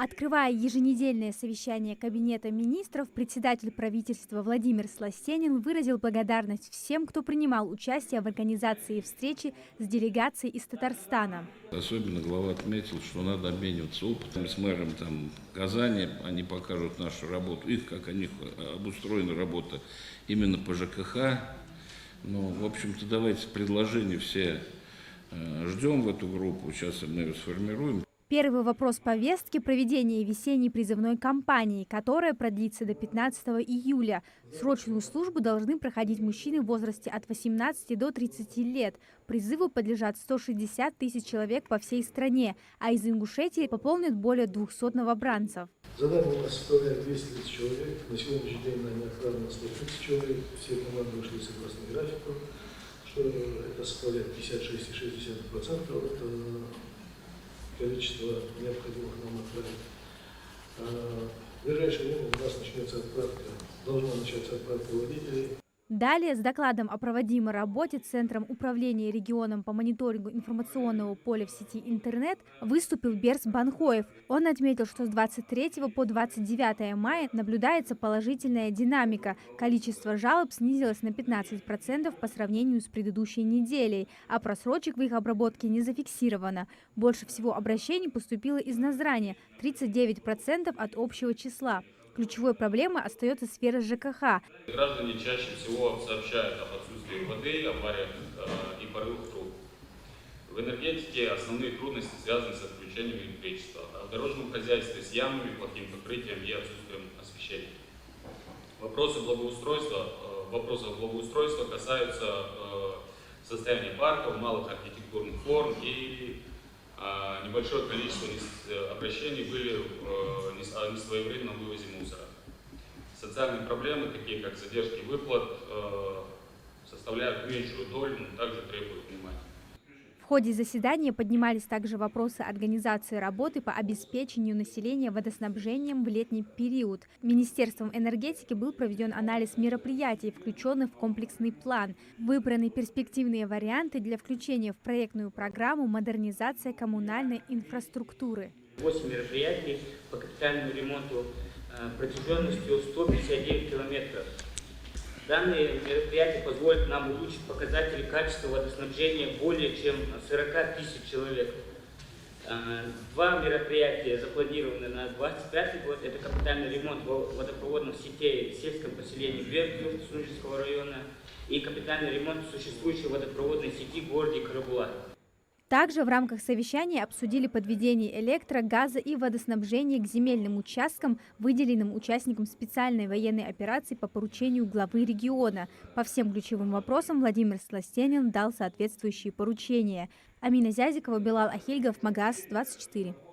Открывая еженедельное совещание Кабинета министров, председатель правительства Владимир Сластенин выразил благодарность всем, кто принимал участие в организации встречи с делегацией из Татарстана. Особенно глава отметил, что надо обмениваться опытом с мэром Казани. Они покажут нашу работу, как у них обустроена работа именно по ЖКХ. Ну, в общем-то, давайте предложения все ждем в эту группу. Сейчас мы ее сформируем. Первый вопрос повестки – проведение весенней призывной кампании, которая продлится до 15 июля. Срочную службу должны проходить мужчины в возрасте от 18 до 30 лет. Призыву подлежат 160 тысяч человек по всей стране, а из Ингушетии пополнят более 200 новобранцев. Задание у нас составляет 200 тысяч человек. На сегодняшний день нами отправлено 100 тысяч человек. Все команды ушли согласно графику, что это составляет 56,6%. Это количество необходимых нам отправить. В ближайшее время у нас начнется отправка, должна начаться отправка водителей. Далее с докладом о проводимой работе Центром управления регионом по мониторингу информационного поля в сети интернет выступил Берс Банхоев. Он отметил, что с 23 по 29 мая наблюдается положительная динамика. Количество жалоб снизилось на 15% по сравнению с предыдущей неделей, а просрочек в их обработке не зафиксировано. Больше всего обращений поступило из Назрани – 39% от общего числа. Ключевой проблемой остается сфера ЖКХ. Граждане чаще всего сообщают об отсутствии воды, авариях и порывах труб. В энергетике основные трудности связаны с отключением электричества, а в дорожном хозяйстве с ямами, плохим покрытием и отсутствием освещения. Вопросы благоустройства касаются состояния парков, малых архитектурных форм, и небольшое количество обращений были о несвоевременном вывозе мусора. Социальные проблемы, такие как задержки выплат, составляют меньшую долю, но также требуют внимания. В ходе заседания поднимались также вопросы организации работы по обеспечению населения водоснабжением в летний период. Министерством энергетики был проведен анализ мероприятий, включенных в комплексный план. Выбраны перспективные варианты для включения в проектную программу «Модернизация коммунальной инфраструктуры». 8 мероприятий по капитальному ремонту протяженностью 159 километров. Данные мероприятия позволят нам улучшить показатели качества водоснабжения более чем 40 тысяч человек. Два мероприятия запланированы на 2025 год. Это капитальный ремонт водопроводных сетей в сельском поселении Верхнего Сунжского района и капитальный ремонт существующей водопроводной сети в городе Карабулак. Также в рамках совещания обсудили подведение электро-, газа и водоснабжения к земельным участкам, выделенным участникам специальной военной операции по поручению главы региона. По всем ключевым вопросам Владимир Сластенин дал соответствующие поручения. Амина Зязикова, Белал Ахильгов, Магаз 24.